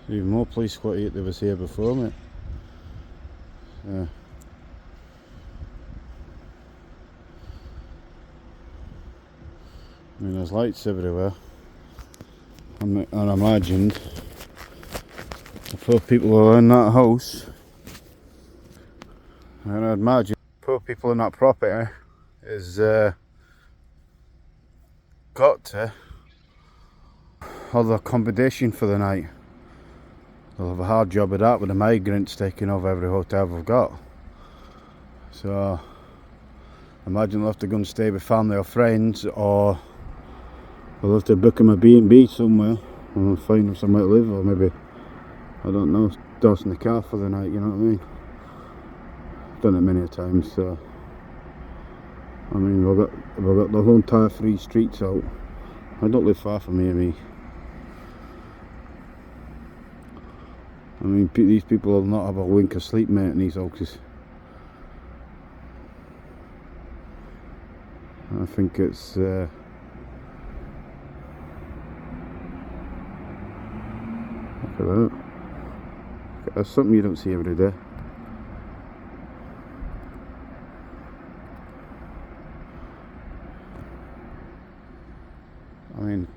Even more police squad that was here before me. I mean, there's lights everywhere. And I imagined the poor people who are in that house, and I imagine poor people in that property is got to have accommodation for the night. They'll have a hard job of that with the migrants taking over every hotel we've got. So imagine they'll have to go and stay with family or friends, or they'll have to book them a B&B somewhere and find them somewhere to live, or maybe, I don't know, douse in the car for the night, you know what I mean? I've done it many times, so I mean, we've got the whole entire 3 streets out. I don't live far from here, me. I mean, these people will not have a wink of sleep, mate, in these houses. I think it's look at that. That's something you don't see every day. I mean,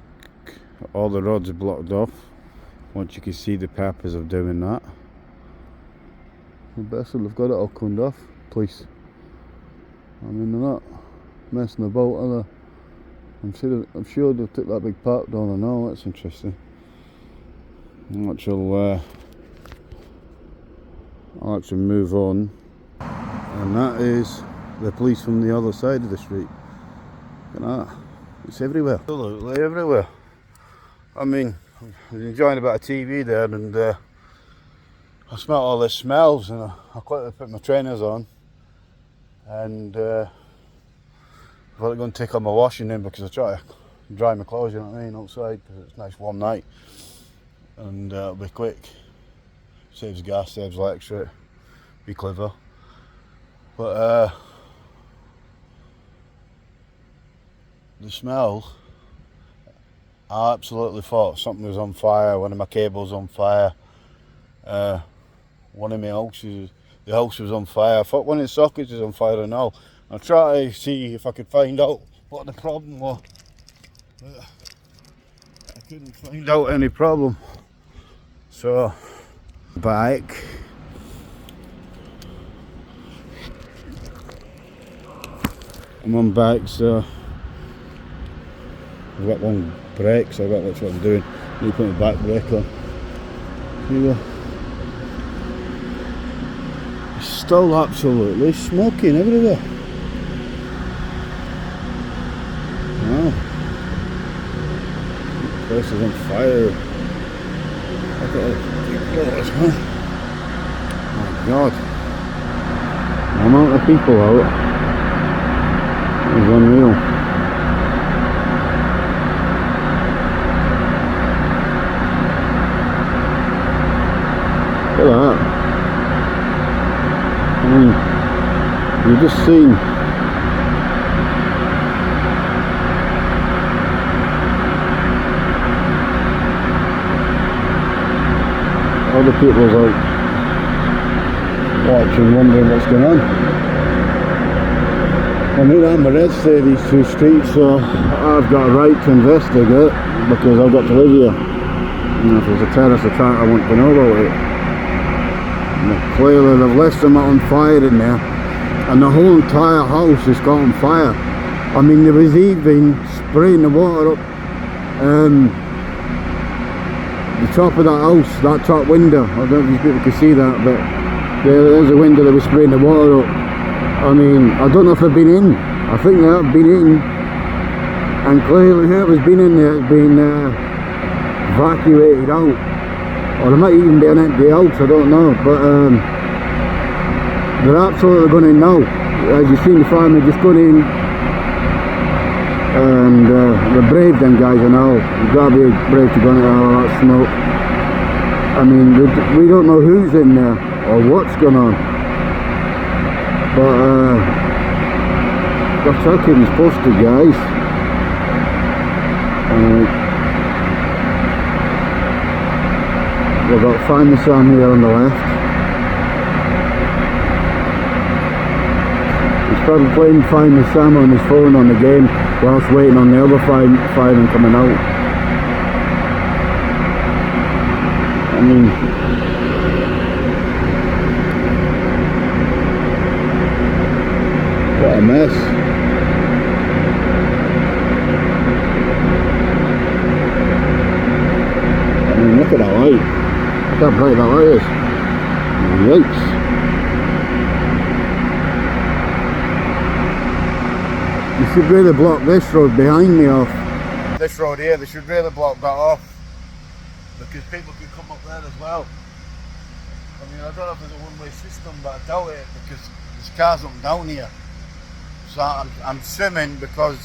all the roads are blocked off. Once you can see the purpose of doing that. The best they've got it all cleaned off, police. I mean, they're not messing about, are they? I'm sure they'll take that big park down and all. That's interesting. I'll actually move on. And that is the police from the other side of the street. Look at that. It's everywhere. Absolutely everywhere. I mean, I was enjoying a bit of TV there, and I smelt all the smells, and I quickly put my trainers on, and I've got to go and take on my washing in, because I try to dry my clothes, you know what I mean, outside, because it's a nice warm night, and it'll be quick. Saves gas, saves electric, be clever. But the smell, I absolutely thought something was on fire. One of my cables on fire. One of my houses, the house was on fire. I thought one of the sockets was on fire and all. I tried to see if I could find out what the problem was. But I couldn't find out any problem. So, back. I'm on back, so I've got one brake, so I've got that's what I'm doing. I need to put my back brake on. Here we go. It's still absolutely smoking everywhere. Wow. The place is on fire. Look at all the clothes, huh? Oh my god. The amount of people out is unreal. Look at that. I mean, you've just seen other people's out watching, wondering what's going on. I mean, I'm arrested in these 2 streets, so I've got a right to investigate, because I've got to live here. And if there's a terrorist attack, I want to know about it. Clearly they've left them on fire in there, and the whole entire house has got on fire. I mean, there was even spraying the water up the top of that house, that top window. I don't know if people can see that, but there's a window that was spraying the water up. I mean, I don't know if they've been in. I think they have been in, and clearly whoever's been in there has been evacuated out. Or it might even be an empty house, I don't know, but they're absolutely going in now. As you've seen the firemen just gone in, and they're brave, them guys, I know. You've got to be brave to go into all that smoke. I mean, we don't know who's in there or what's going on, but that's how it's posted, guys. We've got Find the Sam here on the left. He's probably playing Find the Sam on his phone on the game whilst waiting on the other fireman coming out. I mean, what a mess. I mean, look at that light. Look how bright that light is. Yikes. You should really block this road behind me off. This road here, they should really block that off. Because people can come up there as well. I mean, I don't know if there's a one-way system, but I doubt it because there's cars up and down here. So I'm swimming because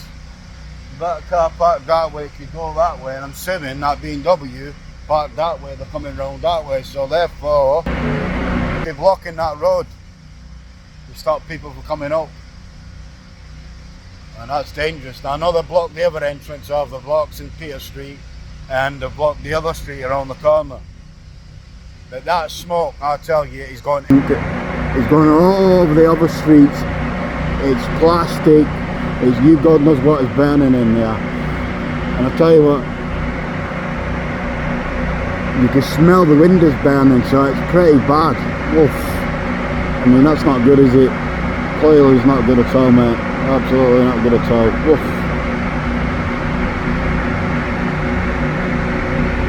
that car parked that way could go that way, and I'm swimming that BMW parked that way, they're coming round that way. So therefore, they're blocking that road to stop people from coming up. And that's dangerous. Now I know they blocked the other entrance of the blocks in Peter Street, and they've blocked the other street around the corner. But that smoke, I tell you, is going all over the other streets. It's plastic. It's you God knows what is burning in there. And I tell you what, you can smell the windows burning, so it's pretty bad. Woof. I mean, that's not good, is it? Clearly it's not good at all, mate. Absolutely not good at all. Woof.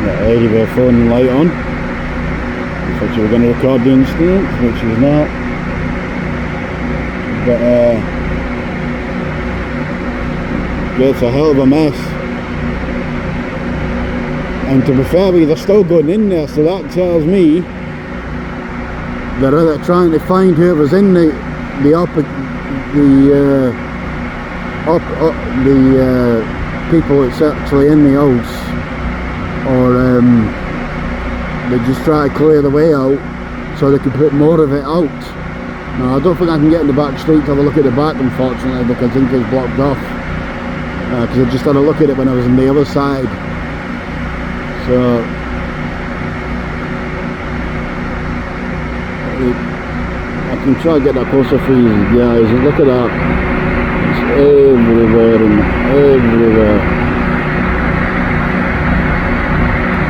Got a lady with a phone and light on. I thought she was going to record the incident, which she's not. But yeah, it's a hell of a mess. And to be fair with you, they're still going in there, so that tells me they're either trying to find whoever's in the people that's actually in the house, or they just try to clear the way out so they can put more of it out. Now I don't think I can get in the back street to have a look at the back, unfortunately, because I think it's blocked off. Because I just had a look at it when I was on the other side. So I can try to get that closer for you guys. Look at that. It's everywhere and everywhere.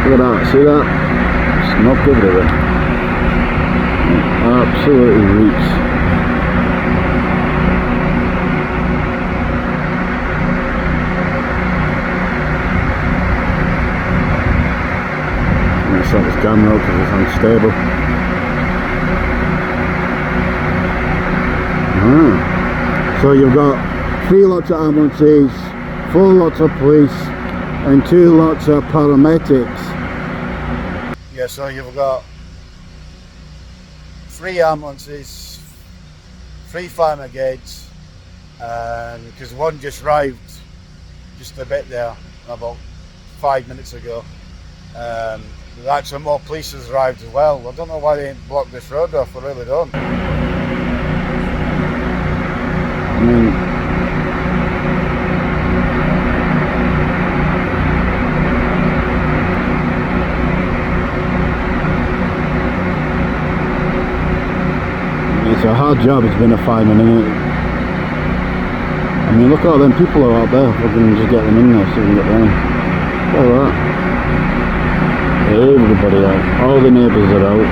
Look at that. See that? It's not everywhere. It absolutely reeks. Shut this camera out because it's unstable. So you've got 3 lots of ambulances, 4 lots of police, and 2 lots of paramedics. Yeah, so you've got 3 ambulances, 3 fire brigades, and because one just arrived just a bit there about 5 minutes ago. There's actually more police has arrived as well. I don't know why they ain't blocked this road off, I really don't. I mean, it's a hard job, it's been a fireman, isn't it? I mean, look at all them people are out there. We're going to just get them in there so we can get them. Look at that. Everybody out, all the neighbours are out.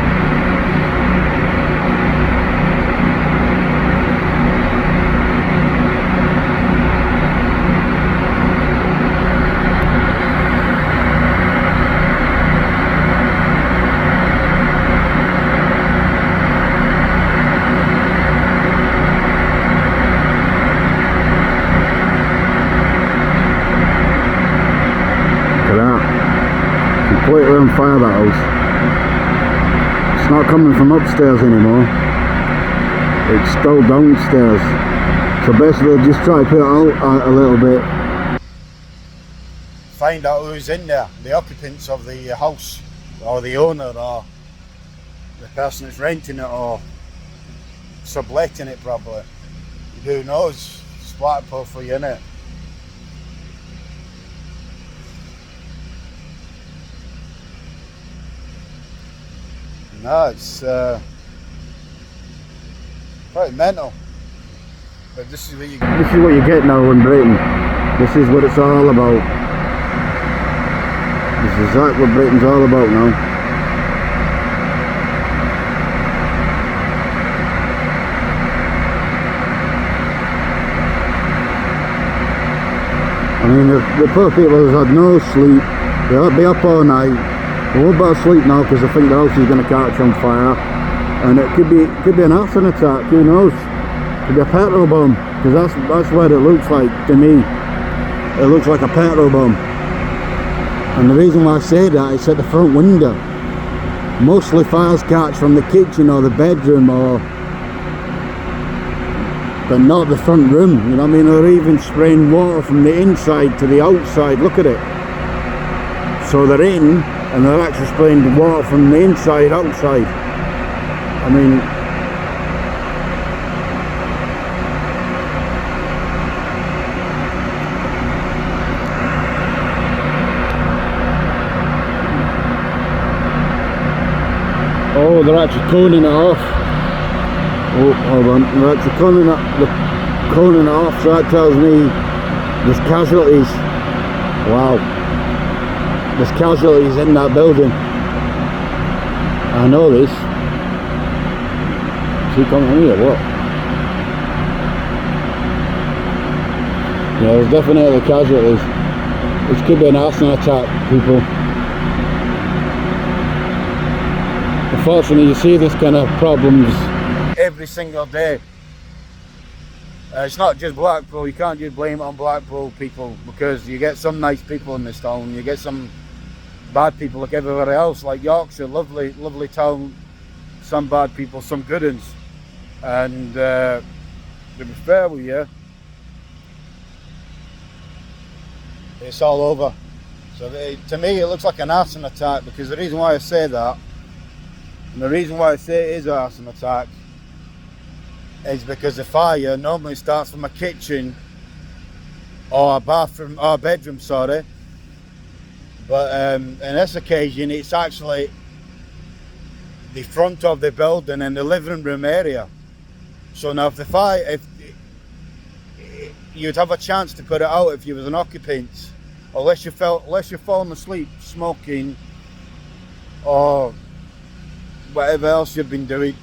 Completely on fire, that house. It's not coming from upstairs anymore, it's still downstairs. So basically just try to put it out a little bit. Find out who's in there, the occupants of the house, or the owner, or the person that's renting it, or subletting it probably. Who knows? It's Blackpool for you, innit? No, it's quite mental. But this is what you get now in Britain. This is what it's all about. This is exactly what Britain's all about now. I mean, the poor people have had no sleep. They'll be up all night. They won't be able to sleep now because they think their house is going to catch on fire. And it could be an arson attack, who knows? It could be a petrol bomb, because that's what it looks like to me. It looks like a petrol bomb. And the reason why I say that, it's at the front window. Mostly fires catch from the kitchen or the bedroom, but not the front room, you know what I mean? They're even spraying water from the inside to the outside, look at it. So they're in, and they're actually spraying water from the inside outside. I mean, oh, they're actually coning it off. Oh, hold on, they're actually coning it off, so that tells me there's casualties. Wow, there's casualties in that building. I know this. Is he coming in here, what? Yeah, there's definitely casualties. This could be an arson attack, people. Unfortunately, you see this kind of problems every single day. It's not just Blackpool. You can't just blame it on Blackpool people, because you get some nice people in this town, you get some bad people like everywhere else, like Yorkshire, lovely town, some bad people, some good ones. And to be fair with you, it's all over. So to me it looks like an arson attack, because the reason why I say that, and the reason why I say it is an arson attack, is because the fire normally starts from a kitchen or a bathroom or a bedroom, sorry. But in this occasion it's actually the front of the building and the living room area. So now if you'd have a chance to put it out if you was an occupant, unless you're falling asleep smoking or whatever else you've been doing,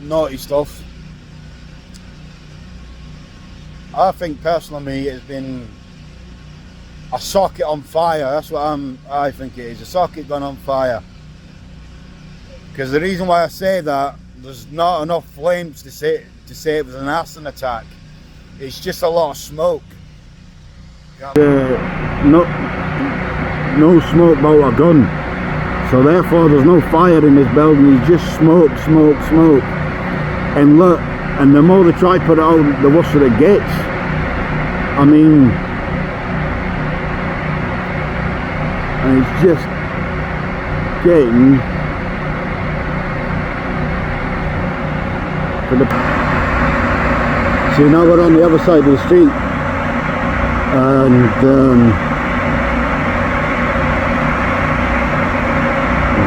naughty stuff. I think personally it's been a socket on fire. That's what I think it is, a socket gone on fire. Because the reason why I say that, there's not enough flames to say it was an arson attack. It's just a lot of smoke. No smoke about a gun, so therefore there's no fire in this building. It's just smoke. And look, and the more they try to put it out, the worse it gets. I mean, and it's just getting to the... See, now we're on the other side of the street, and we've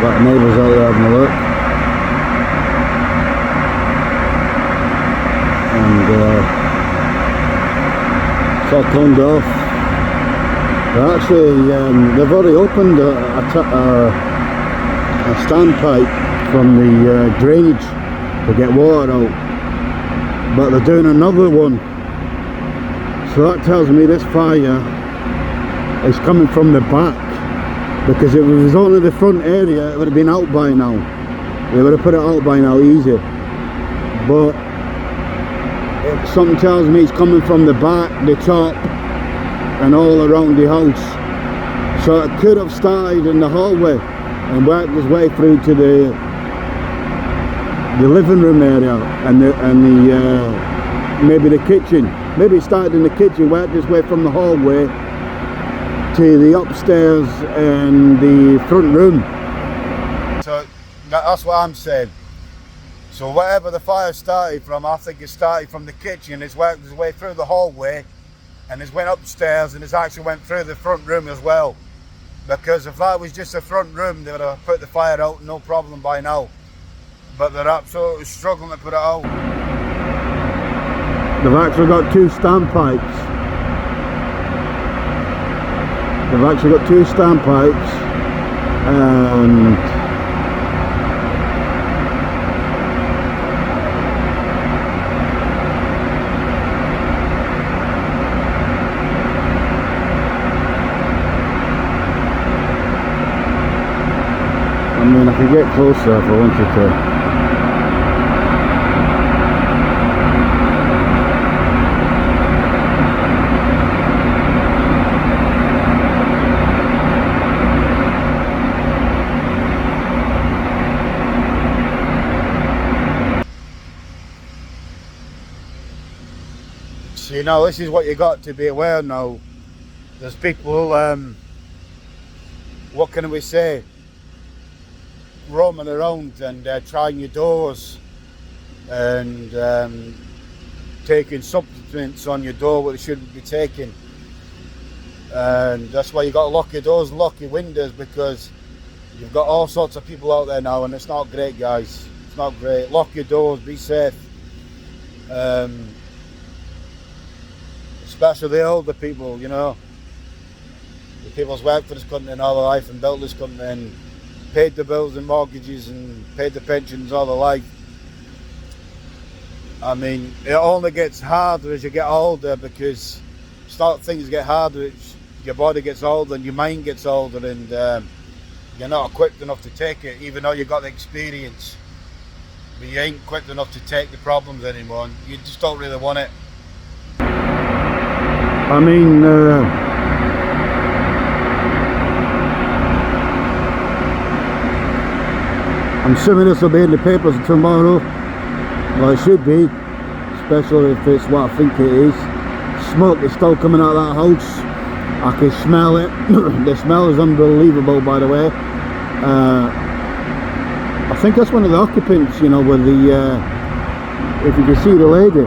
got neighbours out there having a look, and it's all cloned off. Actually, they've already opened a standpipe from the drainage to get water out, but they're doing another one. So that tells me this fire is coming from the back, because if it was only the front area it would have been out by now. They would have put it out by now easy. But something tells me it's coming from the back, the top, and all around the house. So it could have started in the hallway and worked its way through to the living room area and the maybe the kitchen. Maybe it started in the kitchen, worked its way from the hallway to the upstairs and the front room. So that's what I'm saying. So whatever the fire started from, I think it started from the kitchen. It's worked its way through the hallway and it's went upstairs, and it's actually went through the front room as well. Because if that was just the front room, they would have put the fire out no problem by now. but they're absolutely struggling to put it out. They've actually got two standpipes. They've actually got two standpipes, and I mean, I could get closer if I wanted to. So, you know, this is what you got to be aware now. There's people, what can we say, roaming around and trying your doors and taking supplements on your door what they shouldn't be taking, and that's why you got to lock your doors and lock your windows, because you've got all sorts of people out there now, and it's not great, guys. It's not great. Lock your doors, be safe, especially the older people, you know, the people's worked for this country all their life and built this country and paid the bills and mortgages and paid the pensions all their life. I mean, it only gets harder as you get older, because things get harder as your body gets older and your mind gets older, and you're not equipped enough to take it, even though you've got the experience. But you ain't equipped enough to take the problems anymore, and you just don't really want it. I mean, I'm assuming this will be in the papers tomorrow. Well, it should be, especially if it's what I think it is. Smoke is still coming out of that house. I can smell it. The smell is unbelievable, by the way. I think that's one of the occupants, you know, with the, if you can see the lady.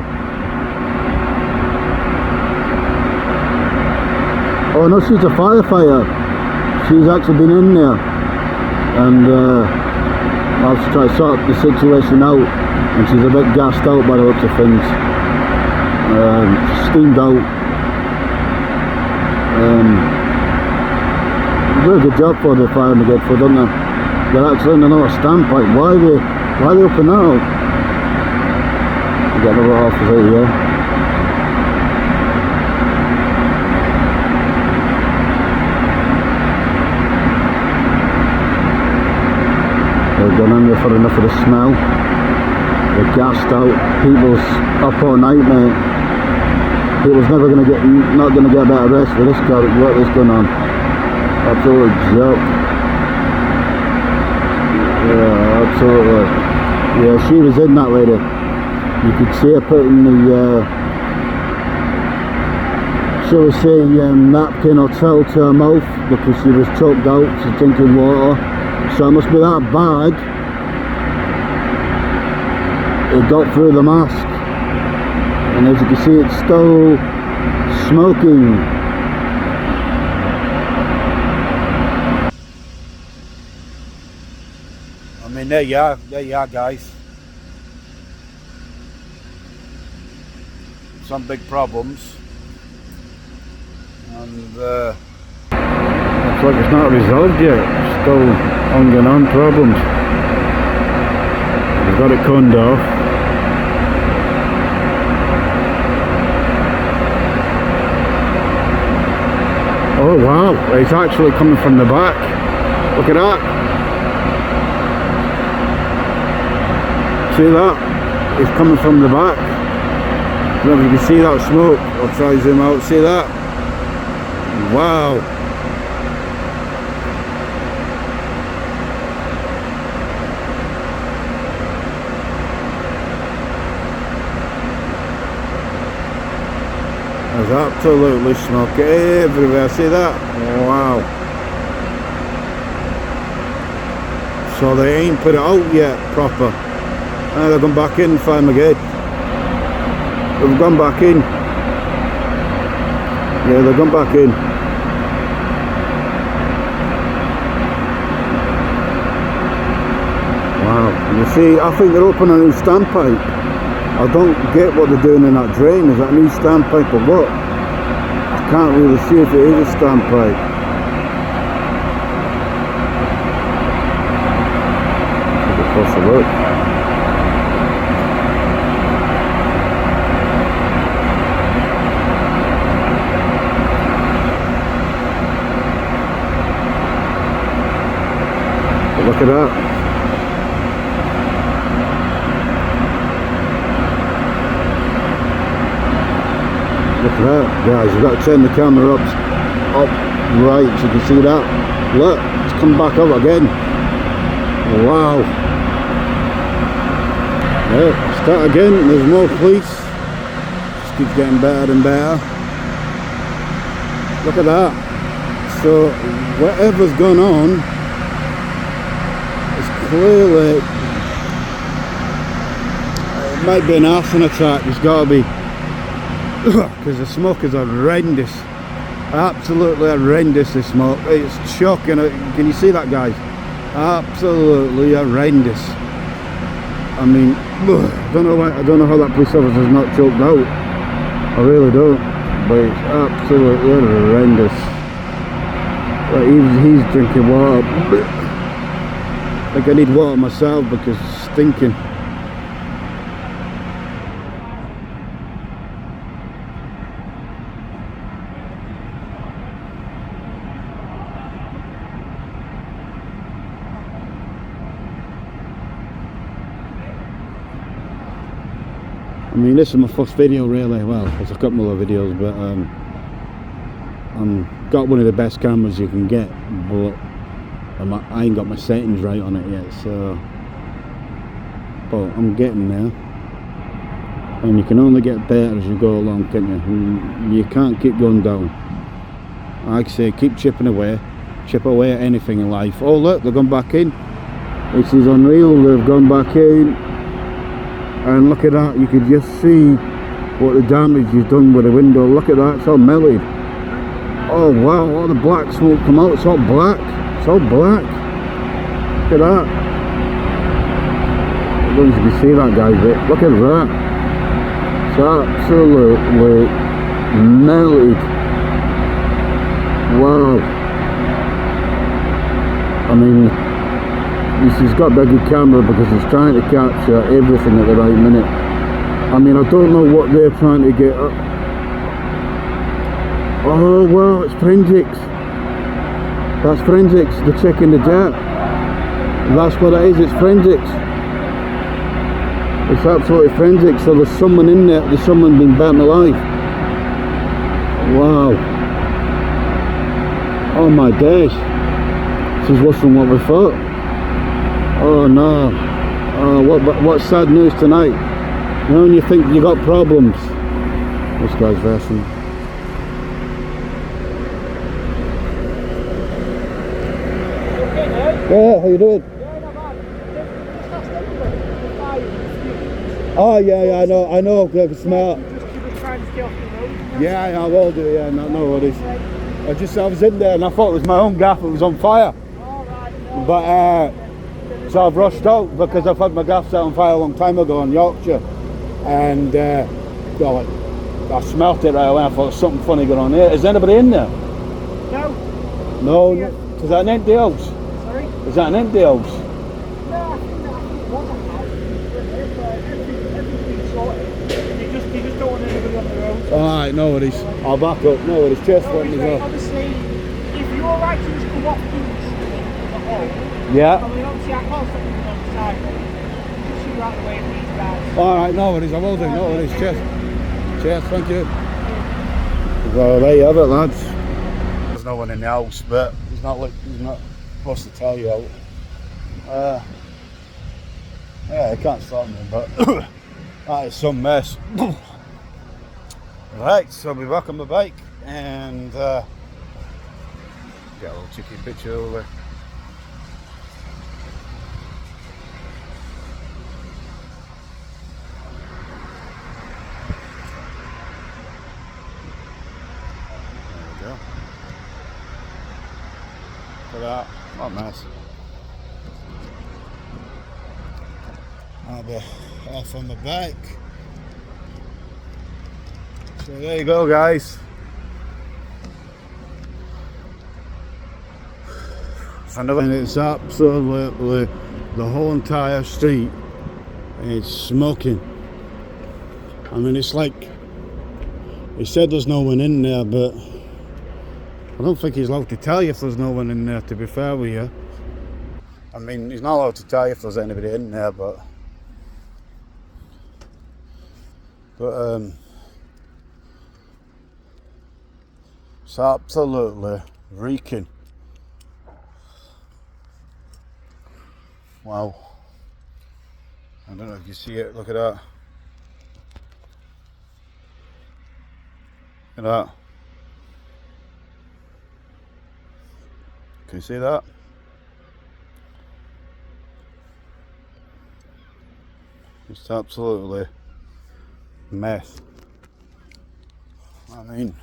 Oh no, she's a firefighter. She's actually been in there, and I'll try to sort the situation out, and she's a bit gassed out by the looks of things. Steamed out. Really good job for the fire brigade for, don't they? They're actually in another standpipe. Why are they up and out? Get another officer here. They've gone in there for enough of the smell. They're gassed out. People's up all night, mate. People's not going to get a better rest for this car. What is going on? Absolute joke. Yeah, absolutely. Yeah, she was in, that lady. You could see her putting the shall we say napkin or towel to her mouth, because she was choked out. She's drinking water. So it must be that bad. It got through the mask, and as you can see, it's still smoking. I mean, there you are, guys. Some big problems, and Looks like it's not resolved yet. Still ongoing problems. We've got it conned off. Oh wow, it's actually coming from the back. Look at that. See that? It's coming from the back. I don't know if you can see that smoke. I'll try to zoom out. See that? Wow. There's absolutely smoke everywhere. See that? Wow. So they ain't put it out yet proper. Now they've gone back in, fire brigade. They've gone back in. Yeah, they've gone back in. Wow. You see, I think they're opening a new standpipe. I don't get what they're doing in that drain. Is that a new standpipe or what? I can't really see if it is a standpipe. Take a closer look. Look at that. Look at that, guys. You've got to turn the camera up right so you can see that. Look, it's come back up again. Wow. Yeah, start again. There's more police. Just keeps getting better and better. Look at that. So whatever's gone on, clearly, it might be an arson attack. It's got to be, because the smoke is horrendous, absolutely horrendous. The smoke, it's shocking. Can you see that, guys? Absolutely horrendous. I mean, I don't know how that police officer's not choked out. I really don't. But it's absolutely horrendous. Like he's drinking water. Like I need water myself because it's stinking. I mean, this is my first video really. Well, there's a couple of videos, but I'm got one of the best cameras you can get, but I ain't got my settings right on it yet, so, but I'm getting there, and you can only get better as you go along, can't you? You can't keep going down. Like I say, keep chipping away, chip away at anything in life. Oh look, they've gone back in. This is unreal, they've gone back in, and look at that, you can just see what the damage is done with the window. Look at that, it's all melted. Oh wow, all the black smoke come out, it's all black. It's all black. Look at that. I don't know if you can see that, guys, but look at that. It's absolutely melted. Wow. I mean, this has got to be a good camera because it's trying to capture everything at the right minute. I mean, I don't know what they're trying to get up. Oh wow, it's forensics. That's forensics, they're checking the dirt. That's what it is, it's forensics. It's absolutely forensics, so there's someone in there, there's someone been burnt alive. Wow. Oh my days. This is worse than what we thought. Oh no. Oh, what sad news tonight. You know when you think you got problems. This guy's versing. Yeah, how you doing? Yeah, not bad. Just ask everybody for the fire and the Oh yeah, I know, it's smart. Just trying to stay off the road. Yeah, I will do, yeah, no worries. I was in there and I thought it was my own gaff that was on fire. Alright, no. But, so I've rushed out because I've had my gaff set on fire a long time ago in Yorkshire. And, well, I smelt it right away, I thought there's something funny going on here. Is anybody in there? No. No, is that an empty house? Sorry? Is that an empty house? No, I think it was a house. Everything's been sorted. They just don't want anybody on the road. Alright, no worries. I'll back up, no worries. Cheers for letting me go. Obviously, if you're alright to just come off the street as a whole, Yeah. I mean, obviously I can't stop you on the side, but just shoot out the way of these guys. Alright, no worries, I will do, no worries. Cheers. Cheers, thank you. Well, there you have it, lads. There's no one in the house, but he's not supposed to tell you out. Yeah, he can't stop me, but that is some mess. Right, so I'll be back on my bike and get a little cheeky picture over there. There we go. Look at that, what a mess. I'll be off on my bike. So there you go, guys. And it's absolutely, the whole entire street is smoking. I mean, it's like, he said there's no one in there, but I don't think he's allowed to tell you if there's no one in there, to be fair with you. I mean, he's not allowed to tell you if there's anybody in there, but it's absolutely reeking. Wow. I don't know if you see it, look at that. Look at that. Can you see that? It's absolutely mess. I mean,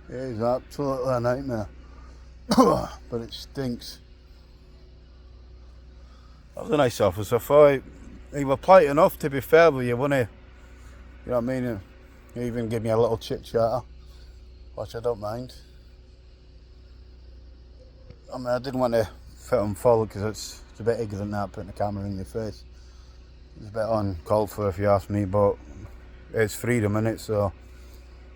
it is absolutely a nightmare. But it stinks. That was a nice officer. I thought he was polite enough, to be fair with you, wasn't he? You know what I mean? He even gave me a little chit chatter, which I don't mind. I mean, I didn't want to fit him forward because it's a bit ignorant that, putting the camera in your face. It's a bit uncalled for if you ask me, but it's freedom, isn't it? So,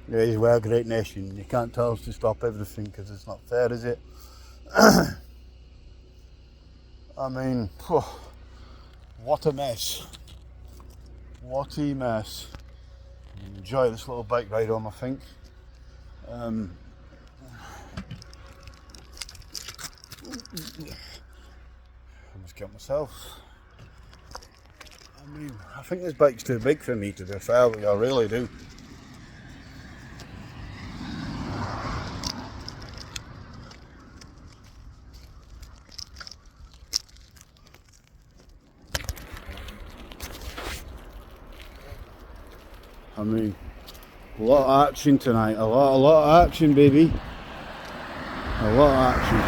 yeah, we're a great nation. You can't tell us to stop everything because it's not fair, is it? I mean, what a mess. What a mess. Enjoy this little bike ride home, I think. I must kill myself. I mean, I think this bike's too big for me, to be fair with you, I really do. I mean, a lot of action tonight, a lot of action, baby. A lot of action.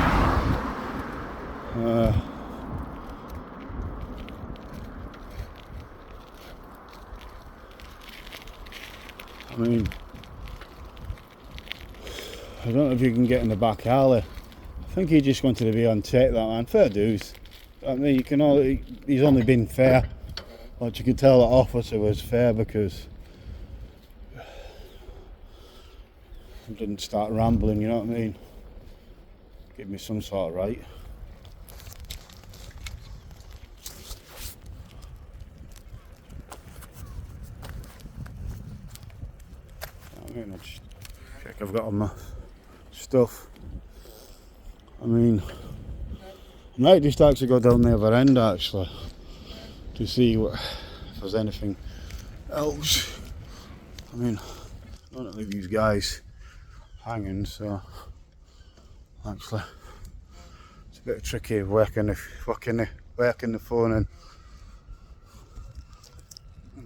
I mean, I don't know if you can get in the back alley. I think he just wanted to be on take, that man. Fair dues. I mean, he's only been fair. Like, you could tell the officer was fair because I didn't start rambling, you know what I mean? Give me some sort of right. I mean, I'll just check I've got all my stuff. I mean, I might just actually go down the other end actually to see if there's anything else. I mean, I don't leave these guys hanging, so actually it's a bit tricky working the phone and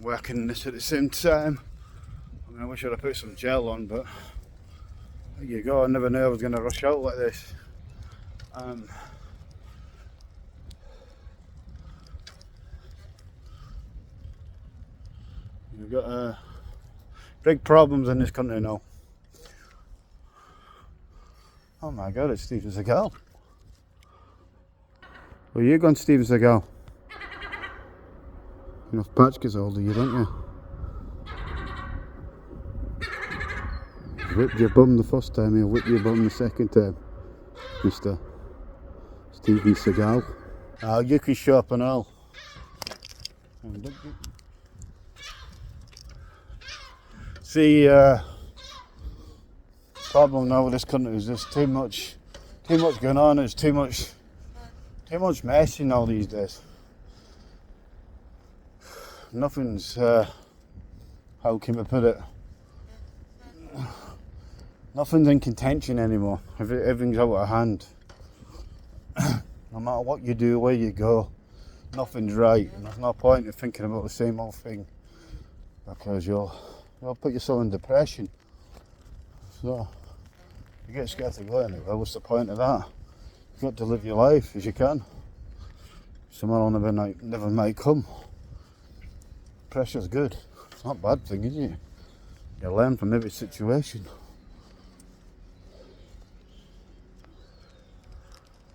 working this at the same time. I mean, I wish I'd have put some gel on, but there you go. I never knew I was going to rush out like this. We've got big problems in this country now. Oh my God, it's Steven Seagal. Well, you're going Steven Seagal. Enough patch gets older, you don't you? Whipped your bum the first time, he'll whip your bum the second time, Mr. Steven Seagal. You can show up and all. See, problem now with this country is there's too much going on. There's too much messing all these days. Nothing's how can I put it? Nothing's in contention anymore. Everything's out of hand. No matter what you do, where you go, nothing's right, and there's no point in thinking about the same old thing because you'll put yourself in depression. So you get scared to go anywhere. What's the point of that? You've got to live your life as you can. tomorrow never might come. Pressure's good. It's not a bad thing, is it? You learn from every situation.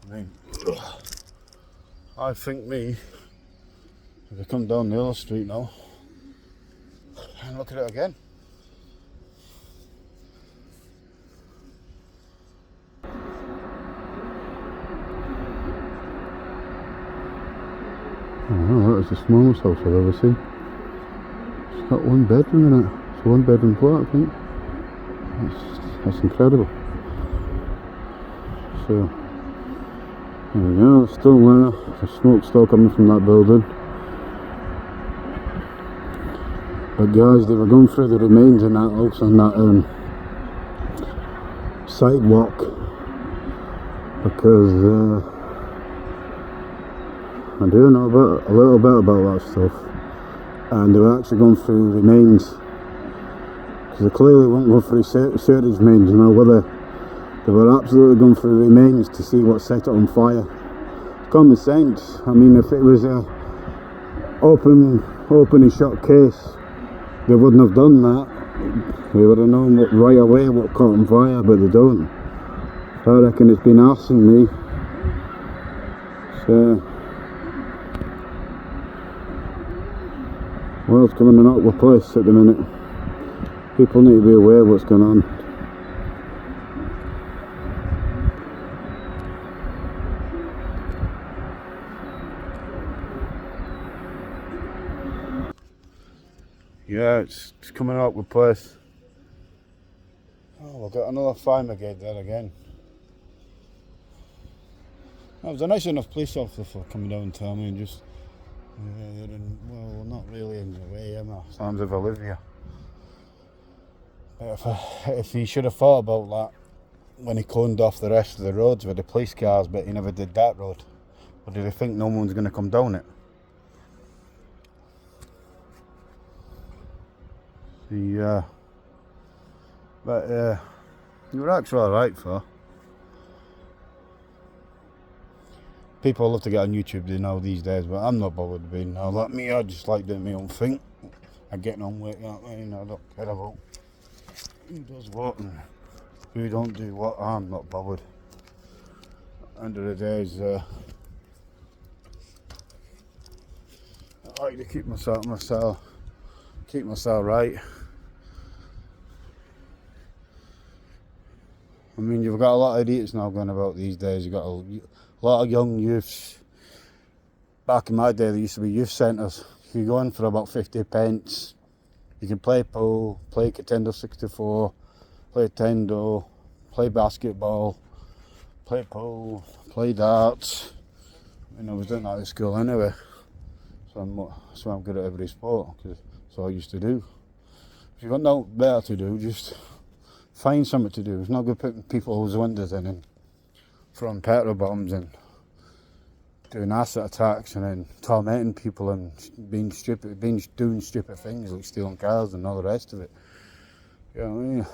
I mean, I think if I come down the other street now and look at it again. Oh, that is the smallest house I've ever seen. It's got 1 bedroom in it. It's a 1 bedroom flat, I think. That's incredible. So, there we go, it's still there. There's smoke still coming from that building. But guys, they were going through the remains in that house on that sidewalk because I do know a little bit about that stuff, and they were actually going through remains because they clearly weren't going through sewage mains, you know, whether they were absolutely going through remains to see what set it on fire. Common sense. I mean, if it was a open and shut case, they wouldn't have done that. They would have known right away what caught on fire, but they don't. I reckon it's been arson me. So, well, it's coming an awkward place at the minute. People need to be aware of what's going on. Yeah, it's coming out with place. Oh, we've got another fire brigade there again. That was a nice enough police officer for coming down and tell me, and just they're in, well, not really in the way, am I? Sometimes if I live here. But if he should have thought about that when he coned off the rest of the roads with the police cars, but he never did that road. Or did he think no one's going to come down it? But you were actually alright for. People love to get on YouTube, you know, these days, but I'm not bothered being now. Like me, I just like doing my own thing. I'm getting on with it, I mean, I don't care about who does what and who don't do what. I'm not bothered. End of the day is I like to keep myself right. I mean, you've got a lot of idiots now going about these days. You've got a lot of young youths. Back in my day, there used to be youth centres. You go in for about 50 pence. You can play pool, play Nintendo 64, play Nintendo, play basketball, play pool, play darts. I mean, I was doing that at school anyway. So I'm good at every sport, because that's all I used to do. If you've got no better to do, just find something to do. It's not good putting people's windows in and throwing petrol bombs and doing acid attacks and then tormenting people and doing stupid things like stealing cars and all the rest of it. You know what I mean?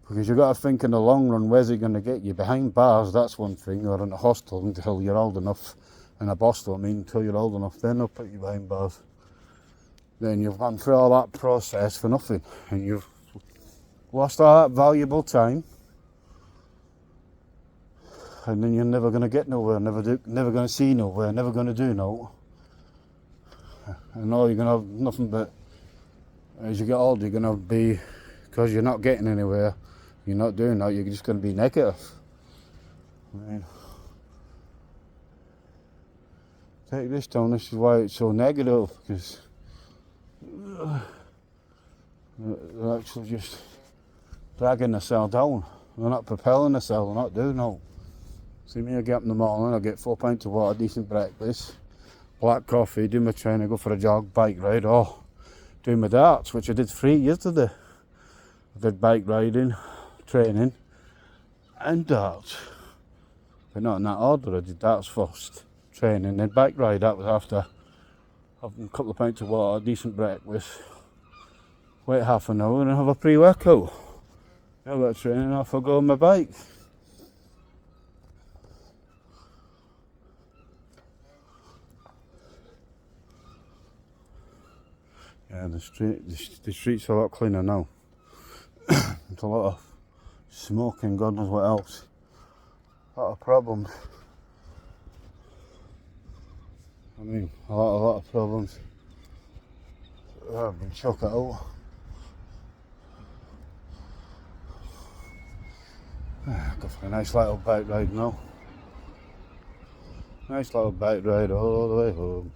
Because you've got to think in the long run, where's it going to get you? Behind bars, that's one thing, or in a hostel until you're old enough. In a hostel, I mean, until you're old enough, then they'll put you behind bars. Then you've gone through all that process for nothing, and you've lost all that valuable time, and then you're never going to get nowhere, never going to see nowhere, never going to do no. And all you're going to have nothing but, as you get older, you're going to be, because you're not getting anywhere, you're not doing that, you're just going to be negative. I mean, take this down, this is why it's so negative, because they're actually just dragging the cell down. They're not propelling the cell, they're not doing no. See me, I get up in the morning, I get 4 pints of water, decent breakfast, black coffee, do my training, go for a jog, bike ride, or do my darts, which I did 3 yesterday. I did bike riding, training, and darts. But not in that order, I did darts first, training, then bike ride. That was after having a couple of pints of water, decent breakfast, wait half an hour and have a pre-workout. I've got training, off I go on my bike. Yeah, the streets are a lot cleaner now. There's a lot of smoke and God knows what else. A lot of problems. I mean, a lot of problems. I've been shocked out. Go for a nice little bike ride now. Nice little bike ride all the way home.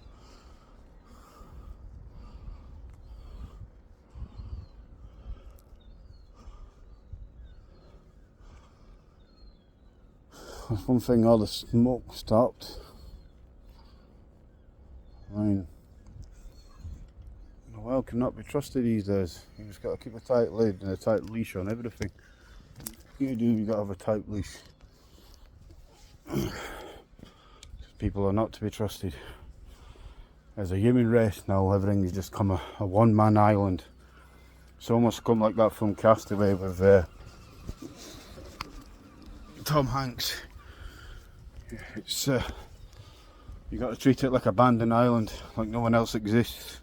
That's one thing, all the smoke stopped. I mean, the world cannot be trusted these days. You just got to keep a tight lid and a tight leash on everything. You got to have a tight leash. People are not to be trusted. As a human race now, everything has just come a one-man island. It's almost come like that from Castaway with Tom Hanks. It's you got to treat it like abandoned island, like no one else exists.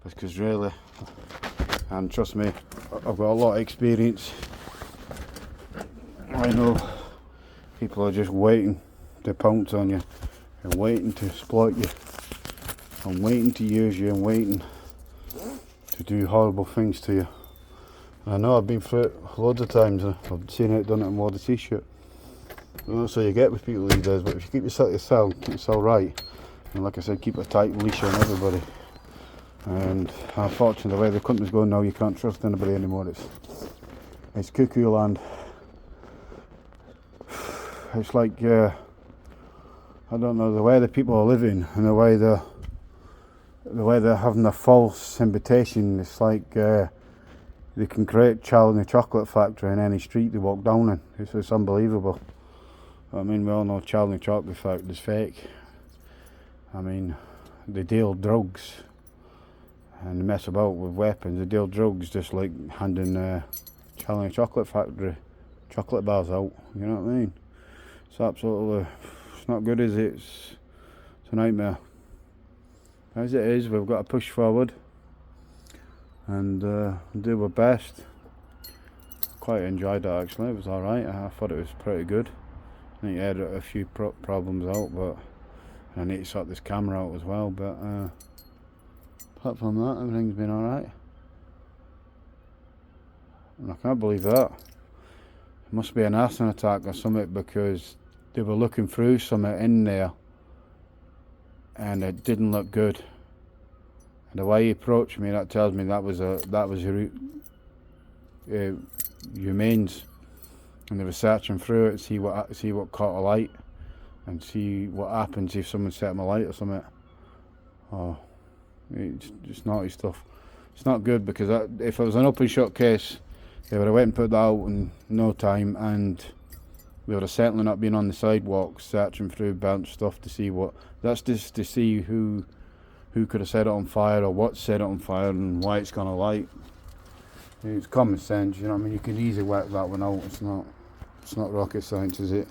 Because really, and trust me, I've got a lot of experience. I know people are just waiting to pounce on you, and waiting to exploit you, and waiting to use you, and waiting to do horrible things to you. And I know I've been through it loads of times, and I've seen it done it and wore the t-shirt. That's what you get with people these days, but if you keep yourself right, and like I said, keep a tight leash on everybody. And unfortunately, the way the country's going now, you can't trust anybody anymore. It's cuckoo land. It's like, I don't know, the way the people are living and the way they're having a false invitation. It's like they can create child in a chocolate factory in any street they walk down in. It's unbelievable. I mean, we all know child in a chocolate factory is fake. I mean, they deal drugs and they mess about with weapons. They deal drugs just like handing child in a chocolate factory chocolate bars out. You know what I mean? It's absolutely, it's not good, is it? It's a nightmare. As it is, we've got to push forward and do our best. Quite enjoyed that actually. It was alright. I thought it was pretty good. I think I had a few problems out, but I need to sort this camera out as well. But apart from that, everything's been alright. And I can't believe that. It must be an arson attack or something, because they were looking through something in there and it didn't look good. And the way he approached me, that tells me that was your remains. And they were searching through it, see what caught a light, and see what happens if someone set them alight or something. Oh, it's just naughty stuff. It's not good, because if it was an open shut case, they would have went and put that out in no time, and we would have certainly not been on the sidewalk searching through burnt stuff to see what. That's just to see who could have set it on fire, or what set it on fire, and why it's gone alight. It's common sense, you know what I mean? You can easily work that one out. It's not rocket science, is it?